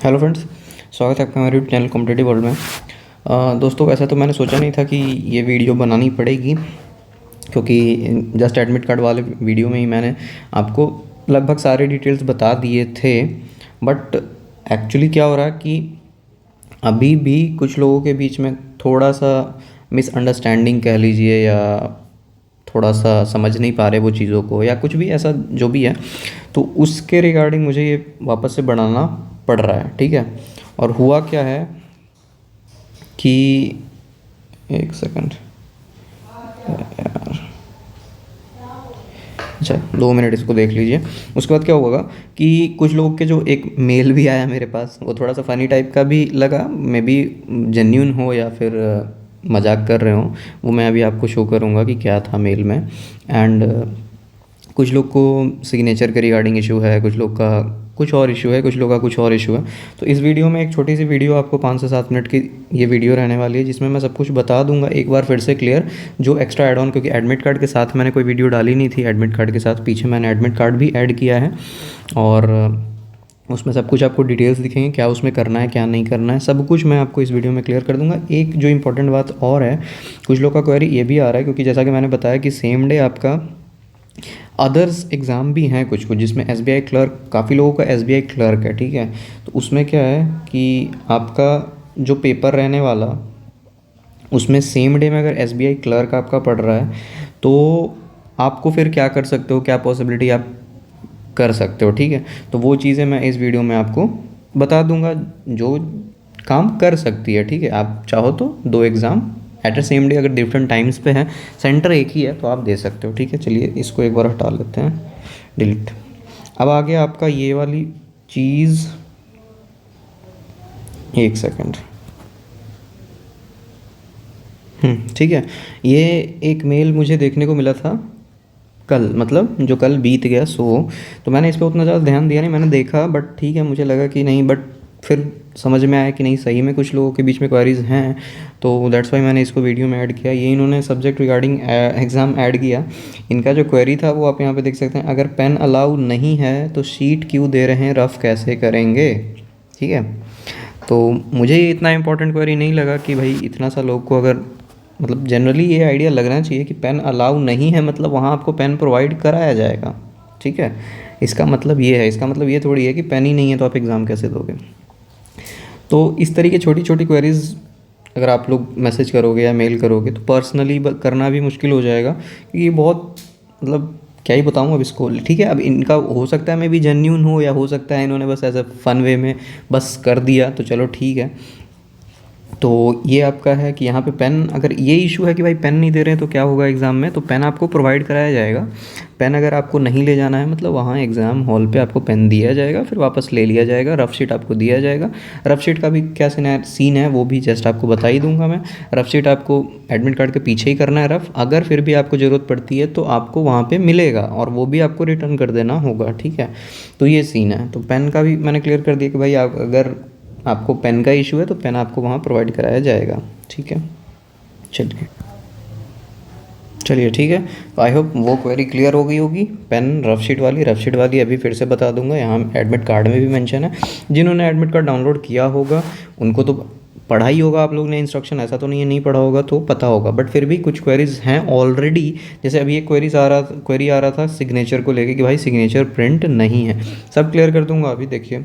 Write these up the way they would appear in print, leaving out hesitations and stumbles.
Hello friends, स्वागत है आपका हमारे यूट्यूब चैनल कॉम्पिटिटिव वर्ल्ड में। दोस्तों, वैसे तो मैंने सोचा नहीं था कि ये वीडियो बनानी पड़ेगी, क्योंकि जस्ट एडमिट कार्ड वाले वीडियो में ही मैंने आपको लगभग सारे डिटेल्स बता दिए थे। बट एक्चुअली क्या हो रहा है कि अभी भी कुछ लोगों के बीच में थोड़ा सा मिसअंडरस्टैंडिंग कह लीजिए, या थोड़ा सा समझ नहीं पा रहे वो चीज़ों को, या कुछ भी ऐसा जो भी है, तो उसके रिगार्डिंग मुझे ये वापस से बढ़ाना पड़ रहा है। ठीक है। और हुआ क्या है कि एक सेकंड यार, अच्छा 2 मिनट इसको देख लीजिए। उसके बाद क्या होगा कि कुछ लोगों के जो एक मेल भी आया मेरे पास, वो थोड़ा सा फ़नी टाइप का भी लगा, मे बी जेन्यून हो या फिर मजाक कर रहे हो, वो मैं अभी आपको शो करूँगा कि क्या था मेल में। एंड कुछ लोग को सिग्नेचर के रिगार्डिंग इशू है, कुछ लोग का कुछ और इशू है, कुछ लोग का कुछ और इशू है। तो इस वीडियो में एक छोटी सी वीडियो आपको 5 से 7 मिनट की ये वीडियो रहने वाली है, जिसमें मैं सब कुछ बता दूंगा एक बार फिर से क्लियर, जो एक्स्ट्रा ऐड ऑन, क्योंकि एडमिट कार्ड के साथ मैंने कोई वीडियो डाली नहीं थी। एडमिट कार्ड के साथ पीछे मैंने एडमिट कार्ड भी ऐड किया है, और उसमें सब कुछ आपको डिटेल्स दिखेंगे, क्या उसमें करना है क्या नहीं करना है, सब कुछ मैं आपको इस वीडियो में क्लियर कर दूंगा। एक जो इंपॉर्टेंट बात और है, कुछ लोग का क्वेरी ये भी आ रहा है, क्योंकि जैसा कि मैंने बताया कि सेम डे आपका अदर्स एग्ज़ाम भी हैं कुछ कुछ, जिसमें एसबीआई क्लर्क, काफ़ी लोगों का एसबीआई क्लर्क है। ठीक है। तो उसमें क्या है कि आपका जो पेपर रहने वाला, उसमें सेम डे में अगर एसबीआई क्लर्क आपका पढ़ रहा है, तो आपको फिर क्या कर सकते हो, क्या पॉसिबिलिटी आप कर सकते हो। ठीक है। तो वो चीज़ें मैं इस वीडियो में आपको बता दूंगा जो काम कर सकती है। ठीक है। आप चाहो तो 2 exam at a same day, अगर डिफरेंट टाइम्स पे है, सेंटर एक ही है, तो आप दे सकते हो। ठीक है। चलिए इसको एक बार हटा लेते हैं, डिलीट। अब आ गया आपका ये वाली चीज़, एक सेकंड। ठीक है। ये एक मेल मुझे देखने को मिला था कल, मतलब जो कल बीत गया सो, तो मैंने इस पर उतना ज़्यादा ध्यान दिया नहीं, मैंने देखा, बट ठीक है, मुझे लगा कि नहीं, बट फिर समझ में आया कि नहीं, सही में कुछ लोगों के बीच में क्वेरीज हैं, तो दैट्स वाई मैंने इसको वीडियो में ऐड किया। ये इन्होंने सब्जेक्ट रिगार्डिंग एग्ज़ाम ऐड किया। इनका जो क्वेरी था वो आप यहाँ पे देख सकते हैं, अगर पेन अलाउ नहीं है तो शीट क्यों दे रहे हैं, रफ़ कैसे करेंगे। ठीक है। तो मुझे ये इतना इंपॉर्टेंट क्वेरी नहीं लगा कि भाई इतना सा लोग को, अगर मतलब जनरली ये आइडिया लगना चाहिए कि पेन अलाउ नहीं है मतलब वहाँ आपको पेन प्रोवाइड कराया जाएगा। ठीक है। इसका मतलब ये है, इसका मतलब ये थोड़ी है कि पेन ही नहीं है तो आप एग्ज़ाम कैसे दोगे। तो इस तरीके छोटी छोटी क्वेरीज अगर आप लोग मैसेज करोगे या मेल करोगे तो पर्सनली करना भी मुश्किल हो जाएगा, क्योंकि ये बहुत, मतलब क्या ही बताऊँ अब इसको। ठीक है। अब इनका हो सकता है मैं भी जेन्यून हो, या हो सकता है इन्होंने बस ऐसा फ़न वे में बस कर दिया, तो चलो ठीक है। तो ये आपका है कि यहाँ पे पेन, अगर ये इशू है कि भाई पेन नहीं दे रहे हैं तो क्या होगा एग्ज़ाम में, तो पेन आपको प्रोवाइड कराया जाएगा। पेन अगर आपको नहीं ले जाना है, मतलब वहाँ एग्ज़ाम हॉल पे आपको पेन दिया जाएगा, फिर वापस ले लिया जाएगा। रफ शीट आपको दिया जाएगा। रफ शीट का भी क्या सीन है वो भी जस्ट आपको बता ही दूंगा मैं। रफ शीट आपको एडमिट कार्ड के पीछे ही करना है रफ, अगर फिर भी आपको ज़रूरत पड़ती है तो आपको वहाँ पर मिलेगा, और वो भी आपको रिटर्न कर देना होगा। ठीक है। तो ये सीन है। तो पेन का भी मैंने क्लियर कर दिया कि भाई आप अगर आपको पेन का इशू है तो पेन आपको वहाँ प्रोवाइड कराया जाएगा। ठीक है। चलिए चलिए ठीक है। तो आई होप वो क्वेरी क्लियर हो गई होगी। पेन रफ शीट वाली अभी फिर से बता दूंगा, यहाँ एडमिट कार्ड में भी मेंशन है। जिन्होंने एडमिट कार्ड डाउनलोड किया होगा उनको तो पढ़ा ही होगा आप लोग ने इंस्ट्रक्शन, ऐसा तो नहीं है नहीं पढ़ा होगा, तो पता होगा। बट फिर भी कुछ क्वेरीज हैं ऑलरेडी, जैसे अभी एक क्वेरी आ रहा था सिग्नेचर को लेके कि भाई सिग्नेचर प्रिंट नहीं है। सब क्लियर कर दूंगा अभी। देखिए,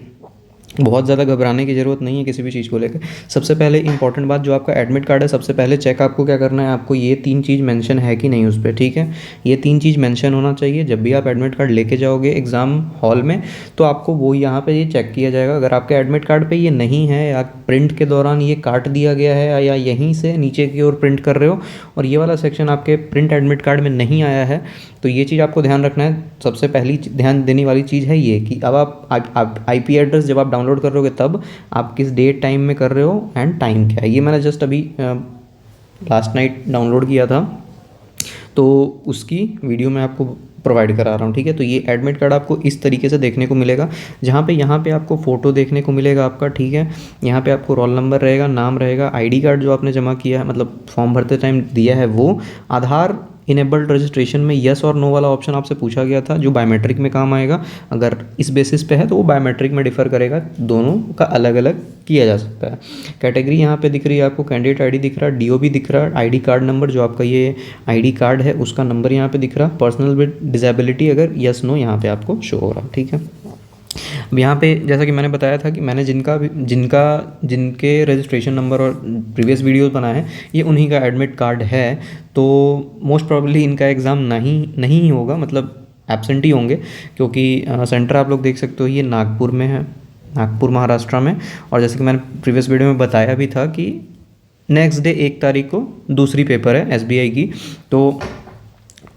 बहुत ज़्यादा घबराने की ज़रूरत नहीं है किसी भी चीज़ को लेकर। सबसे पहले इंपॉर्टेंट बात, जो आपका एडमिट कार्ड है, सबसे पहले चेक आपको क्या करना है, आपको ये 3 चीज़ मेंशन है कि नहीं उस पर। ठीक है। ये 3 चीज़ मेंशन होना चाहिए जब भी आप एडमिट कार्ड लेके जाओगे एग्ज़ाम हॉल में, तो आपको वो यहाँ पे ये चेक किया जाएगा। अगर आपके एडमिट कार्ड पे ये नहीं है, या प्रिंट के दौरान ये काट दिया गया है, या यहीं से नीचे की ओर प्रिंट कर रहे हो और ये वाला सेक्शन आपके प्रिंट एडमिट कार्ड में नहीं आया है, तो ये चीज़ आपको ध्यान रखना है। सबसे पहली ध्यान देने वाली चीज़ है ये कि अब आप IP एड्रेस जब आप डाउनलोड कर रहे हो तब आप किस डेट टाइम में कर रहे हो, एंड टाइम क्या है। ये मैंने जस्ट अभी लास्ट नाइट डाउनलोड किया था, तो उसकी वीडियो मैं आपको प्रोवाइड करा रहा हूँ। ठीक है। तो ये एडमिट कार्ड आपको इस तरीके से देखने को मिलेगा, जहाँ पे यहाँ पे आपको फ़ोटो देखने को मिलेगा आपका। ठीक है। यहाँ पे आपको रोल नंबर रहेगा, नाम रहेगा, ID कार्ड जो आपने जमा किया है, मतलब फॉर्म भरते टाइम दिया है वो, आधार इनेबल्ड रजिस्ट्रेशन में यस और नो वाला ऑप्शन आपसे पूछा गया था, जो बायोमेट्रिक में काम आएगा। अगर इस बेसिस पे है तो वो बायोमेट्रिक में डिफर करेगा, दोनों का अलग अलग किया जा सकता है। कैटेगरी यहाँ पे दिख रही है आपको, कैंडिडेट आईडी दिख रहा है, डीओबी दिख रहा है, आईडी कार्ड नंबर जो आपका ये आईडी कार्ड है उसका नंबर यहाँ पे दिख रहा है, पर्सनल विद डिसेबिलिटी अगर यस नो यहाँ पे आपको शो हो रहा है, ठीक है। अब यहाँ पे जैसा कि मैंने बताया था कि मैंने जिनके रजिस्ट्रेशन नंबर और प्रीवियस वीडियोस बनाए हैं ये उन्हीं का एडमिट कार्ड है, तो मोस्ट प्रोबेबली इनका एग्ज़ाम नहीं ही होगा, मतलब एब्सेंट ही होंगे, क्योंकि सेंटर आप लोग देख सकते हो ये नागपुर में है, नागपुर महाराष्ट्र में। और जैसे कि मैंने प्रीवियस वीडियो में बताया भी था कि नेक्स्ट डे 1 तारीख को दूसरी पेपर है एसबीआई की, तो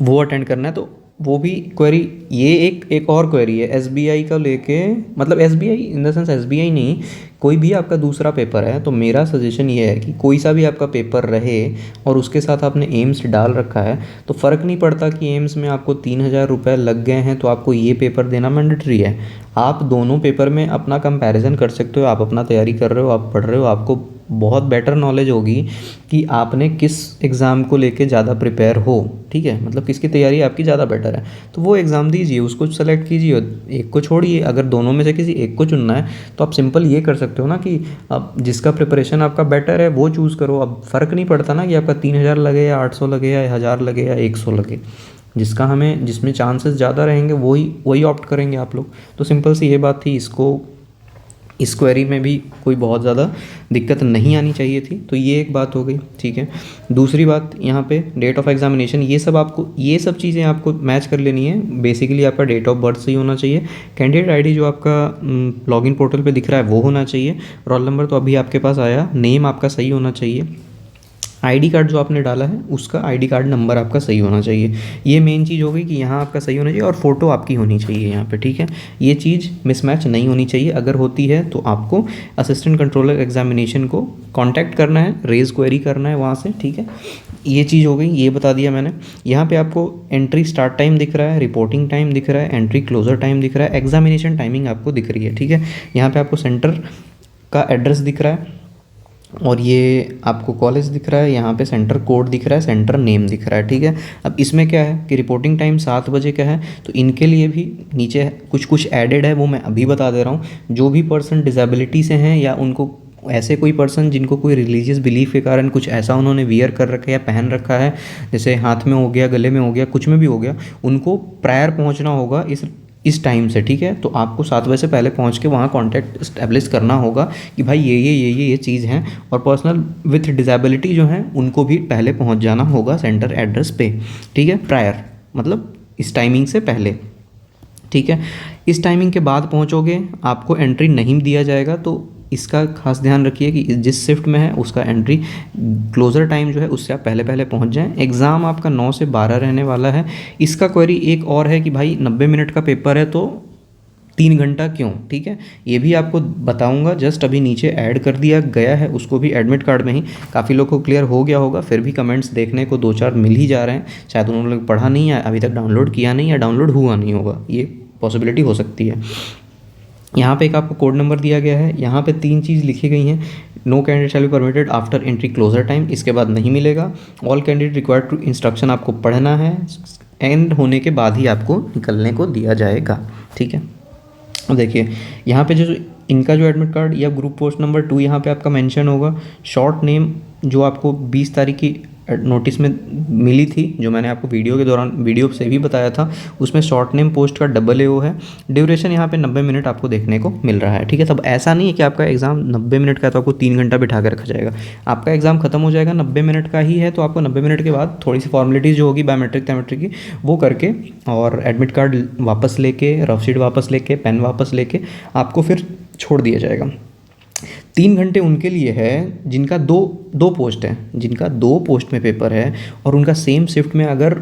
वो अटेंड करना है। तो वो भी क्वेरी, ये एक और क्वेरी है एसबीआई का लेके, मतलब SBI in the sense SBI नहीं, कोई भी आपका दूसरा पेपर है तो मेरा सजेशन ये है कि कोई सा भी आपका पेपर रहे और उसके साथ आपने एम्स डाल रखा है तो फ़र्क नहीं पड़ता कि एम्स में आपको 3,000 रुपये लग गए हैं तो आपको ये पेपर देना मैंडेटरी है। आप दोनों पेपर में अपना कंपैरिजन कर सकते हो, आप अपना तैयारी कर रहे हो, आप पढ़ रहे हो, आपको बहुत बेटर नॉलेज होगी कि आपने किस एग्ज़ाम को लेके ज़्यादा प्रिपेयर हो, ठीक है, मतलब किसकी तैयारी आपकी ज़्यादा बेटर है, तो वो एग्ज़ाम दीजिए, उसको सेलेक्ट कीजिए, एक को छोड़िए। अगर दोनों में से किसी एक को चुनना है तो आप सिंपल ये कर सकते हो ना कि अब जिसका प्रिपरेशन आपका बेटर है वो चूज़ करो। अब फ़र्क नहीं पड़ता ना कि आपका 3,000 लगे या 800 लगे या 1,000 लगे या 100 लगे, जिसमें चांसेस ज़्यादा रहेंगे वही ऑप्ट करेंगे आप लोग। तो सिंपल सी ये बात थी, इस क्वेरी में भी कोई बहुत ज़्यादा दिक्कत नहीं आनी चाहिए थी, तो ये एक बात हो गई, ठीक है। दूसरी बात यहाँ पे डेट ऑफ एग्जामिनेशन, ये सब चीज़ें आपको मैच कर लेनी है। बेसिकली आपका डेट ऑफ बर्थ सही होना चाहिए, कैंडिडेट आईडी जो आपका लॉगिन पोर्टल पे दिख रहा है वो होना चाहिए, रोल नंबर तो अभी आपके पास आया, नेम आपका सही होना चाहिए, आईडी कार्ड जो आपने डाला है उसका आईडी कार्ड नंबर आपका सही होना चाहिए। ये मेन चीज़ हो गई कि यहाँ आपका सही होना चाहिए और फ़ोटो आपकी होनी चाहिए यहाँ पे, ठीक है। ये चीज़ मिसमैच नहीं होनी चाहिए, अगर होती है तो आपको असिस्टेंट कंट्रोलर एग्जामिनेशन को कांटेक्ट करना है, रेज़ क्वेरी करना है वहाँ से, ठीक है। ये चीज़ हो गई, ये बता दिया मैंने। यहाँ पे आपको एंट्री स्टार्ट टाइम दिख रहा है, रिपोर्टिंग टाइम दिख रहा है, एंट्री क्लोजर टाइम दिख रहा है, एग्जामिनेशन टाइमिंग आपको दिख रही है, ठीक है। यहाँ पे आपको सेंटर का एड्रेस दिख रहा है और ये आपको कॉलेज दिख रहा है, यहाँ पे सेंटर कोड दिख रहा है, सेंटर नेम दिख रहा है, ठीक है। अब इसमें क्या है कि रिपोर्टिंग टाइम 7 बजे का है, तो इनके लिए भी नीचे कुछ एडेड है, वो मैं अभी बता दे रहा हूँ। जो भी पर्सन डिसेबिलिटी से हैं या उनको ऐसे कोई पर्सन जिनको कोई रिलीजियस बिलीफ के कारण कुछ ऐसा उन्होंने वियर कर रखा है या पहन रखा है, जैसे हाथ में हो गया, गले में हो गया, कुछ में भी हो गया, उनको प्रायर पहुँचना होगा इस टाइम से, ठीक है। तो आपको 7 बजे से पहले पहुंच के वहाँ कांटेक्ट इस्टेब्लिश करना होगा कि भाई ये चीज़ हैं, और पर्सनल विथ डिसेबिलिटी जो हैं उनको भी पहले पहुंच जाना होगा सेंटर एड्रेस पे, ठीक है, प्रायर मतलब इस टाइमिंग से पहले, ठीक है। इस टाइमिंग के बाद पहुंचोगे आपको एंट्री नहीं दिया जाएगा, तो इसका खास ध्यान रखिए कि जिस शिफ्ट में है उसका एंट्री क्लोज़र टाइम जो है उससे आप पहले पहुंच जाएं। एग्ज़ाम आपका 9 से 12 रहने वाला है। इसका क्वेरी एक और है कि भाई 90 मिनट का पेपर है तो 3 घंटा क्यों, ठीक है, ये भी आपको बताऊंगा, जस्ट अभी नीचे ऐड कर दिया गया है उसको भी एडमिट कार्ड में ही। काफ़ी लोग को क्लियर हो गया होगा, फिर भी कमेंट्स देखने को 2-4 मिल ही जा रहे हैं, शायद उन्होंने पढ़ा नहीं है, अभी तक डाउनलोड किया नहीं या डाउनलोड हुआ नहीं होगा, ये पॉसिबिलिटी हो सकती है। यहाँ पे एक आपको कोड नंबर दिया गया है, यहाँ पे 3 चीज़ लिखी गई हैं। No candidate shall be permitted after entry closure time, इसके बाद नहीं मिलेगा। All candidate required to instruction आपको पढ़ना है, एंड होने के बाद ही आपको निकलने को दिया जाएगा, ठीक है। अब देखिए यहाँ पे जो इनका जो एडमिट कार्ड या ग्रुप पोस्ट नंबर 2 यहाँ पे आपका मेंशन होगा। शॉर्ट नेम जो आपको 20 तारीख की नोटिस में मिली थी, जो मैंने आपको वीडियो से भी बताया था, उसमें शॉर्ट नेम पोस्ट का AAO है। ड्यूरेशन यहाँ पे 90 मिनट आपको देखने को मिल रहा है, ठीक है। तब ऐसा नहीं है कि आपका एग्ज़ाम 90 मिनट का है तो आपको 3 घंटा बिठा कर रखा जाएगा। आपका एग्ज़ाम खत्म हो जाएगा 90 मिनट का ही है, तो आपको 90 मिनट के बाद थोड़ी सी फॉर्मेलिटीज़ जो होगी बायोमेट्रिक की वो करके और एडमिट कार्ड वापस लेके, रफ शीट वापस लेके, पेन वापस लेके आपको फिर छोड़ दिया जाएगा। 3 घंटे उनके लिए है जिनका दो पोस्ट है, जिनका 2 पोस्ट में पेपर है और उनका सेम शिफ्ट में अगर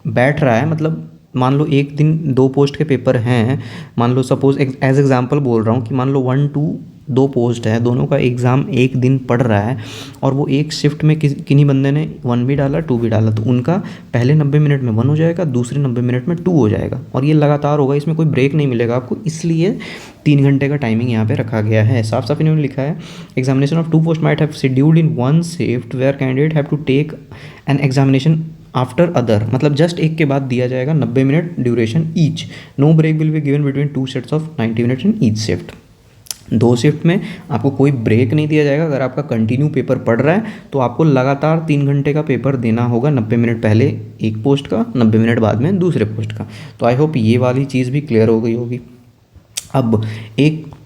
बैठ रहा है, मतलब मान लो एक दिन 2 पोस्ट के पेपर हैं, मान लो सपोज एज एग्जांपल बोल रहा हूँ कि मान लो 1 2 2 पोस्ट है, दोनों का एग्ज़ाम एक दिन पढ़ रहा है और वो एक शिफ्ट में किन्हीं बंदे ने 1 भी डाला 2 भी डाला, तो उनका पहले 90 मिनट में 1 हो जाएगा, दूसरे 90 मिनट में 2 हो जाएगा, और ये लगातार होगा, इसमें कोई ब्रेक नहीं मिलेगा आपको, इसलिए 3 घंटे का टाइमिंग यहाँ पे रखा गया है। साफ साफ इन्होंने लिखा है examination of 2 post might have scheduled in 1 shift where candidate have to take an examination after other, मतलब जस्ट एक के बाद दिया जाएगा 90 minute duration each. No break will be given between 2 sets of 90 minutes in each shift. 2 shift में आपको कोई break नहीं दिया जाएगा। अगर आपका कंटिन्यू पेपर पढ़ रहा है तो आपको लगातार 3 घंटे का पेपर देना होगा, 90 मिनट पहले एक पोस्ट का, 90 मिनट बाद में दूसरे पोस्ट का। तो आई होप ये वाली चीज़ भी क्लियर हो गई होगी। अब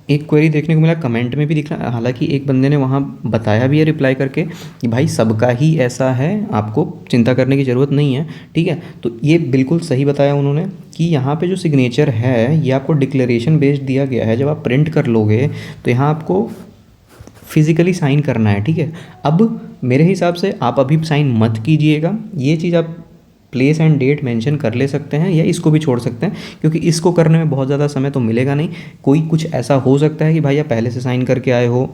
एक क्वेरी देखने को मिला, कमेंट में भी दिख रहा है, हालांकि एक बंदे ने वहाँ बताया भी है रिप्लाई करके कि भाई सबका ही ऐसा है, आपको चिंता करने की ज़रूरत नहीं है, ठीक है। तो ये बिल्कुल सही बताया उन्होंने कि यहाँ पे जो सिग्नेचर है ये आपको डिक्लेरेशन बेस्ड दिया गया है। जब आप प्रिंट कर लोगे तो यहाँ आपको फिज़िकली साइन करना है, ठीक है। अब मेरे हिसाब से आप अभी साइन मत कीजिएगा, ये चीज़ आप प्लेस एंड डेट मेंशन कर ले सकते हैं या इसको भी छोड़ सकते हैं, क्योंकि इसको करने में बहुत ज़्यादा समय तो मिलेगा नहीं। कोई कुछ ऐसा हो सकता है कि भाई आप पहले से साइन करके आए हो,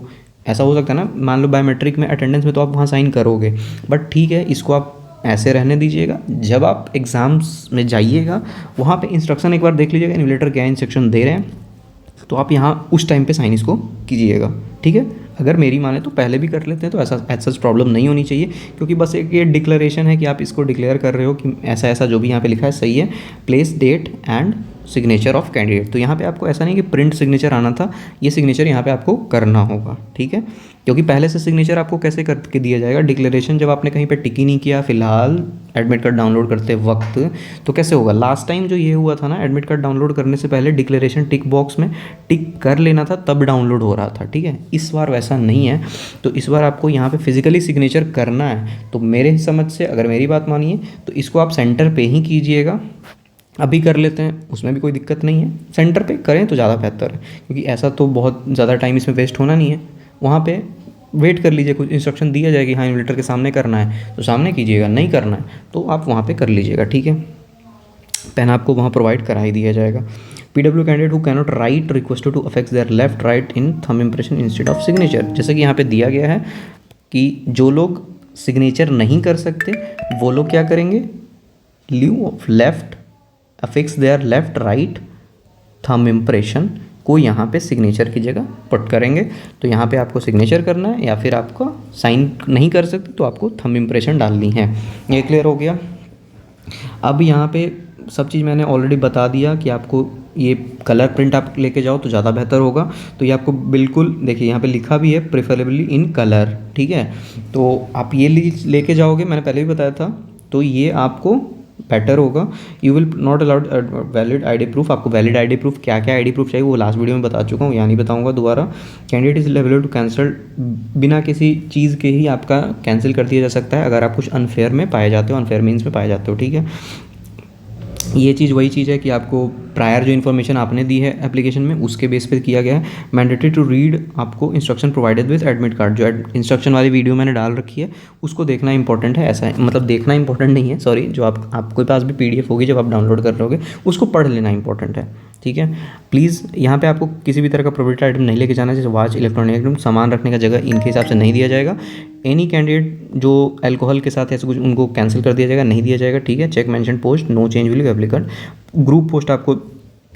ऐसा हो सकता है ना। मान लो बायोमेट्रिक में अटेंडेंस में तो आप वहाँ साइन करोगे, बट ठीक है, इसको आप ऐसे रहने दीजिएगा। जब आप एग्ज़ाम्स में जाइएगा वहाँ पे इंस्ट्रक्शन एक बार देख लीजिएगा, इन्विजिलेटर क्या इंस्ट्रक्शन दे रहे हैं, तो आप यहाँ उस टाइम पे साइन इसको कीजिएगा, ठीक है। अगर मेरी माने तो पहले भी कर लेते हैं तो ऐसा सच प्रॉब्लम नहीं होनी चाहिए, क्योंकि बस एक ये डिक्लेरेशन है कि आप इसको डिक्लेयर कर रहे हो कि ऐसा ऐसा जो भी यहाँ पे लिखा है सही है। Place date and signature of candidate, तो यहाँ पे आपको ऐसा नहीं कि प्रिंट सिग्नेचर आना था, ये सिग्नेचर यहाँ पे आपको करना होगा, ठीक है। क्योंकि पहले से सिग्नेचर आपको कैसे करके दिया जाएगा, डिक्लेरेशन जब आपने कहीं पे टिक ही नहीं किया फिलहाल एडमिट कार्ड डाउनलोड करते वक्त, तो कैसे होगा। लास्ट टाइम जो ये हुआ था ना, एडमिट कार्ड डाउनलोड करने से पहले डिक्लेरेशन टिक बॉक्स में टिक कर लेना था, तब डाउनलोड हो रहा था, ठीक है। इस बार वैसा नहीं है, तो इस बार आपको यहाँ पे फिजिकली सिग्नेचर करना है। तो मेरे समझ से अगर मेरी बात मानिए तो इसको आप सेंटर पे ही कीजिएगा। अभी कर लेते हैं, उसमें भी कोई दिक्कत नहीं है, सेंटर पे करें तो ज़्यादा बेहतर है, क्योंकि ऐसा तो बहुत ज़्यादा टाइम इसमें वेस्ट होना नहीं है। वहाँ पे वेट कर लीजिए, कुछ इंस्ट्रक्शन दिया जाएगी, हाँ इन्विजिलेटर के सामने करना है तो सामने कीजिएगा, नहीं करना है तो आप वहाँ पे कर लीजिएगा, ठीक है। पेन आपको वहाँ प्रोवाइड करा ही दिया जाएगा। PW candidate who cannot write requested to affect their left right in thumb impression instead of signature, जैसे कि यहाँ पे दिया गया है कि जो लोग सिग्नेचर नहीं कर सकते वो लोग क्या करेंगे, leave of left affix their left right thumb impression को यहाँ पे सिग्नेचर की जगह पुट करेंगे। तो यहाँ पे आपको सिग्नेचर करना है, या फिर आपको साइन नहीं कर सकते तो आपको थंब इम्प्रेशन डालनी है। ये क्लियर हो गया। अब यहाँ पे सब चीज़ मैंने ऑलरेडी बता दिया कि आपको ये कलर प्रिंट आप लेके जाओ तो ज़्यादा बेहतर होगा। तो ये आपको बिल्कुल देखिए यहाँ पे लिखा भी है प्रेफरेबली इन कलर, ठीक है। तो आप ये लेके जाओगे, मैंने पहले भी बताया था, तो ये आपको बेटर होगा। You will not allowed valid ID proof, आपको वैलिड आईडी प्रूफ क्या क्या आईडी प्रूफ चाहिए वो लास्ट वीडियो में बता चुका हूँ, यहाँ नहीं बताऊँगा दोबारा। Candidate is level two cancel, बिना किसी चीज़ के ही आपका कैंसिल कर दिया जा सकता है अगर आप कुछ अनफेयर में पाए जाते हो, अनफेयर मीन्स में पाए जाते हो, ठीक है। ये चीज़ वही चीज़ है कि आपको प्रायर जो इन्फॉर्मेशन आपने दी है एप्लीकेशन में उसके बेस पे किया गया है। मैंडेटरी टू रीड, आपको instruction provided with admit card, जो इंस्ट्रक्शन वाली वीडियो मैंने डाल रखी है उसको देखना इंपॉर्टेंट है। ऐसा है, मतलब देखना इंपॉर्टेंट नहीं है, सॉरी, जो आपके पास भी PDF होगी जब आप डाउनलोड कर लोगे उसको पढ़ लेना इंपॉर्टेंट है, ठीक है। प्लीज़ यहाँ पे आपको किसी भी तरह का प्रोप्राइटरी आइटम नहीं लेके जाना, जैसे वॉच, इलेक्ट्रॉनिक आइटम, सामान रखने का जगह इनके हिसाब से नहीं दिया जाएगा। एनी कैंडिडेट जो अल्कोहल के साथ ऐसे कुछ उनको कैंसिल कर दिया जाएगा, नहीं दिया जाएगा, ठीक है। Check mention post no change will be applicable. Group post आपको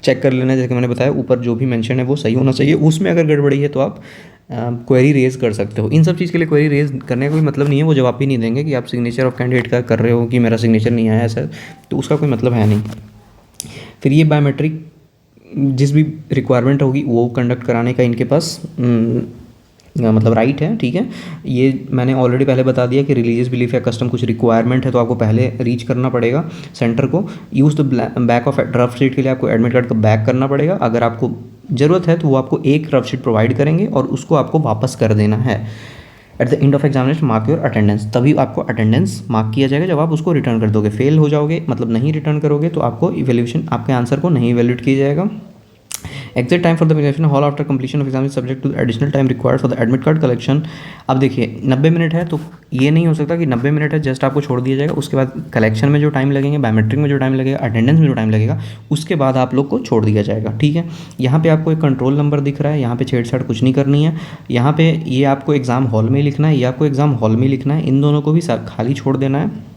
चेक कर लेना है, जैसे मैंने बताया ऊपर जो भी मेंशन है वो सही होना चाहिए, उसमें अगर गड़बड़ी है तो आप क्वेरी रेज कर सकते हो। इन सब चीज़ के लिए क्वेरी रेज करने का कोई मतलब नहीं है, वो जवाब भी नहीं देंगे कि आप सिग्नेचर ऑफ कैंडिडेट का कर रहे हो कि मेरा सिग्नेचर नहीं आया है सर, तो उसका कोई मतलब है नहीं। फिर ये बायोमेट्रिक जिस भी रिक्वायरमेंट होगी वो कंडक्ट कराने का इनके पास मतलब राइट है, ठीक है। ये मैंने ऑलरेडी पहले बता दिया कि रिलीजियस बिलीफ या कस्टम कुछ रिक्वायरमेंट है तो आपको पहले रीच करना पड़ेगा सेंटर को। Use the back of rough sheet के लिए आपको एडमिट कार्ड का बैक करना पड़ेगा, अगर आपको ज़रूरत है तो वो आपको एक रफ शीट प्रोवाइड करेंगे और उसको आपको वापस कर देना है। At the end of examination mark your attendance, तभी आपको अटेंडेंस मार्क किया जाएगा जब आप उसको रिटर्न कर दोगे। फेल हो जाओगे, मतलब नहीं रिटर्न करोगे, तो आपको इवैल्यूएशन, आपके आंसर को नहीं इवैल्यूएट किया जाएगा। Exact time for the examination hall after completion of exam is subject to additional time required for the admit card collection. अब देखिए 90 मिनट है तो ये नहीं हो सकता कि 90 मिनट है जस्ट आपको छोड़ दिया जाएगा, उसके बाद कलेक्शन में जो टाइम लगेंगे, बायोमेट्रिक में जो टाइम लगेगा, अटेंडेंस में जो टाइम लगेगा, उसके बाद आप लोग को छोड़ दिया जाएगा, ठीक है। यहाँ पे आपको एक कंट्रोल नंबर दिख रहा है, यहाँ पे छेड़छाड़ कुछ नहीं करनी है। यहाँ पे ये आपको एग्ज़ाम हॉल में लिखना है, ये आपको एग्ज़ाम हॉल में लिखना है, इन दोनों को भी खाली छोड़ देना है।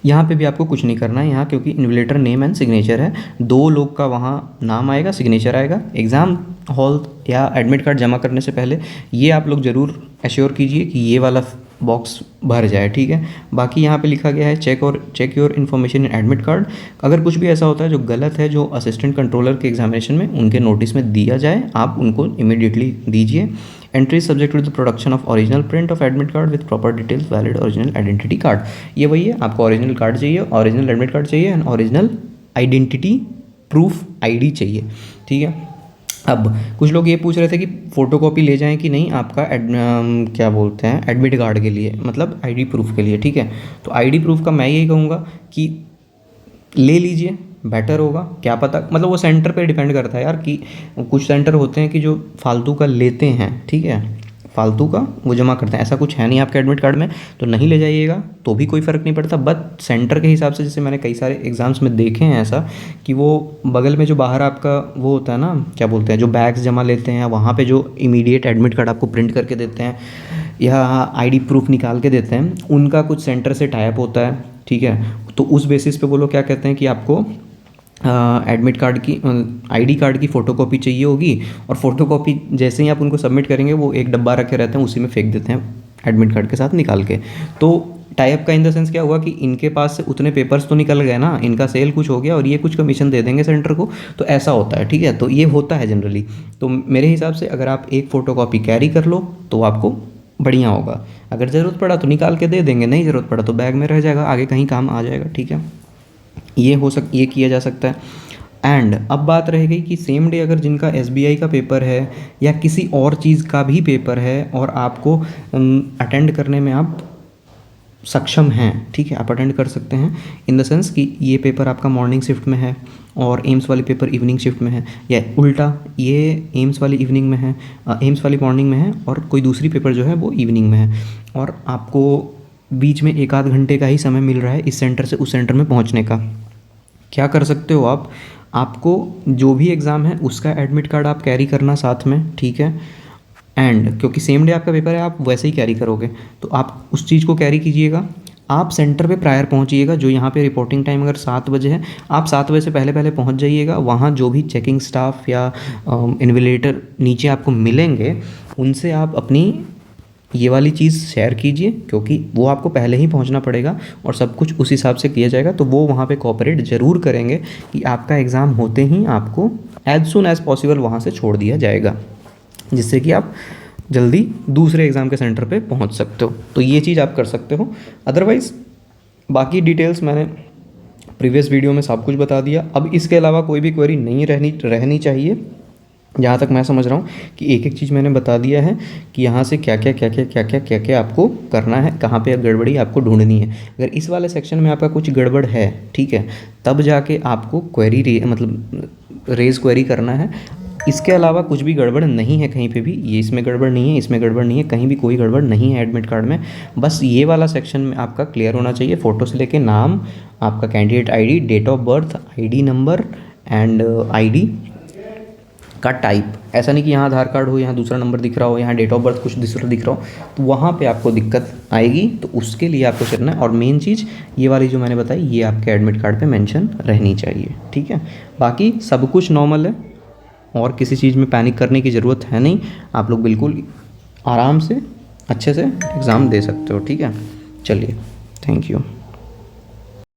यहाँ पे भी आपको कुछ नहीं करना है यहाँ, क्योंकि इन्विजिलेटर नेम एंड सिग्नेचर है, 2 लोग का वहाँ नाम आएगा, सिग्नेचर आएगा। एग्ज़ाम हॉल या एडमिट कार्ड जमा करने से पहले ये आप लोग ज़रूर एश्योर कीजिए कि ये वाला बॉक्स भर जाए, ठीक है। बाकी यहाँ पे लिखा गया है check your information in admit card. अगर कुछ भी ऐसा होता है जो गलत है, जो असिस्टेंट कंट्रोलर के एग्जामिनेशन में उनके नोटिस में दिया जाए, आप उनको इमीडिएटली दीजिए। Entry subject to the production of original print of admit card with proper details, valid original identity card. ये वही है, आपको ओरिजिनल कार्ड चाहिए, ओरिजिनल एडमिट कार्ड चाहिए and original identity proof ID चाहिए, ठीक है। अब कुछ लोग ये पूछ रहे थे कि फ़ोटोकॉपी ले जाएं कि नहीं आपका क्या बोलते हैं एडमिट कार्ड के लिए, मतलब आईडी प्रूफ के लिए, ठीक है। तो आईडी प्रूफ का मैं यही कहूँगा कि ले लीजिए, बेटर होगा। क्या पता, मतलब वो सेंटर पे डिपेंड करता है यार, कि कुछ सेंटर होते हैं कि जो फालतू का लेते हैं, ठीक है, फालतू का वो जमा करते हैं। ऐसा कुछ है नहीं आपके एडमिट कार्ड में, तो नहीं ले जाइएगा तो भी कोई फ़र्क नहीं पड़ता। बट सेंटर के हिसाब से, जैसे मैंने कई सारे एग्ज़ाम्स में देखे हैं ऐसा कि वो बगल में जो बाहर आपका वो होता है ना, क्या बोलते हैं, जो बैग्स जमा लेते हैं, वहाँ पे जो इमीडिएट एडमिट कार्ड आपको प्रिंट करके देते हैं या आईडी प्रूफ निकाल के देते हैं, उनका कुछ सेंटर से टाइप होता है, ठीक है। तो उस बेसिस पे वो लोग क्या कहते हैं कि आपको एडमिट कार्ड की आईडी कार्ड की फ़ोटोकॉपी चाहिए होगी, और फ़ोटोकॉपी जैसे ही आप उनको सबमिट करेंगे वो एक डब्बा रखे रहते हैं, उसी में फेंक देते हैं एडमिट कार्ड के साथ निकाल के। तो टाइप का इन द सेंस क्या हुआ कि इनके पास से उतने पेपर्स तो निकल गए ना, इनका सेल कुछ हो गया और ये कुछ कमीशन दे देंगे सेंटर को, तो ऐसा होता है, ठीक है। तो ये होता है जनरली। तो मेरे हिसाब से अगर आप एक फ़ोटोकॉपी कैरी कर लो तो आपको बढ़िया होगा। अगर ज़रूरत पड़ा तो निकाल के दे देंगे, नहीं ज़रूरत पड़ा तो बैग में रह जाएगा, आगे कहीं काम आ जाएगा, ठीक है। ये किया जा सकता है। एंड अब बात रह गई कि सेम डे अगर जिनका एसबीआई का पेपर है या किसी और चीज़ का भी पेपर है और आपको अटेंड करने में आप सक्षम हैं, ठीक है, आप अटेंड कर सकते हैं। इन द सेंस कि ये पेपर आपका मॉर्निंग शिफ्ट में है और एम्स वाली पेपर इवनिंग शिफ्ट में है, या उल्टा ये एम्स वाली इवनिंग में है, एम्स वाली मॉर्निंग में है और कोई दूसरी पेपर जो है वो इवनिंग में है, और आपको बीच में एक आध घंटे का ही समय मिल रहा है इस सेंटर से उस सेंटर में पहुंचने का। क्या कर सकते हो आप, आपको जो भी एग्ज़ाम है उसका एडमिट कार्ड आप कैरी करना साथ में, ठीक है। एंड क्योंकि सेम डे आपका पेपर है, आप वैसे ही कैरी करोगे, तो आप उस चीज़ को कैरी कीजिएगा। आप सेंटर पे प्रायर पहुंचिएगा, जो यहाँ पे रिपोर्टिंग टाइम अगर 7 बजे है, आप 7 बजे से पहले पहले पहुंच जाइएगा। वहाँ जो भी चेकिंग स्टाफ या इन्विजिलेटर नीचे आपको मिलेंगे, उनसे आप अपनी ये वाली चीज़ शेयर कीजिए, क्योंकि वो आपको पहले ही पहुंचना पड़ेगा और सब कुछ उस हिसाब से किया जाएगा। तो वो वहाँ पे कोऑपरेट ज़रूर करेंगे कि आपका एग्ज़ाम होते ही आपको एज सुन एज़ पॉसिबल वहाँ से छोड़ दिया जाएगा, जिससे कि आप जल्दी दूसरे एग्ज़ाम के सेंटर पे पहुँच सकते हो। तो ये चीज़ आप कर सकते हो। अदरवाइज़ बाकी डिटेल्स मैंने प्रीवियस वीडियो में सब कुछ बता दिया। अब इसके अलावा कोई भी क्वेरी नहीं रहनी चाहिए, जहाँ तक मैं समझ रहा हूँ कि एक एक चीज़ मैंने बता दिया है कि यहाँ से क्या क्या आपको करना है, कहाँ पे गड़बड़ी आपको ढूंढनी है। अगर इस वाले सेक्शन में आपका कुछ गड़बड़ है, ठीक है, तब जाके आपको क्वेरी मतलब रेज क्वेरी करना है। इसके अलावा कुछ भी गड़बड़ नहीं है कहीं पे भी, ये इसमें गड़बड़ नहीं है, इसमें गड़बड़ नहीं है, कहीं भी कोई गड़बड़ नहीं है एडमिट कार्ड में। बस ये वाला सेक्शन में आपका क्लियर होना चाहिए, फ़ोटो से लेके नाम, आपका candidate ID, date of birth, ID number and ID का टाइप। ऐसा नहीं कि यहाँ आधार कार्ड हो, यहाँ दूसरा नंबर दिख रहा हो, यहाँ डेट ऑफ बर्थ कुछ दूसरा दिख रहा हो, तो वहाँ पे आपको दिक्कत आएगी। तो उसके लिए आपको करना है, और मेन चीज़ ये वाली जो मैंने बताई, ये आपके एडमिट कार्ड पे मेंशन रहनी चाहिए, ठीक है। बाकी सब कुछ नॉर्मल है और किसी चीज़ में पैनिक करने की ज़रूरत है नहीं। आप लोग बिल्कुल आराम से अच्छे से एग्ज़ाम दे सकते हो, ठीक है। चलिए, थैंक यू।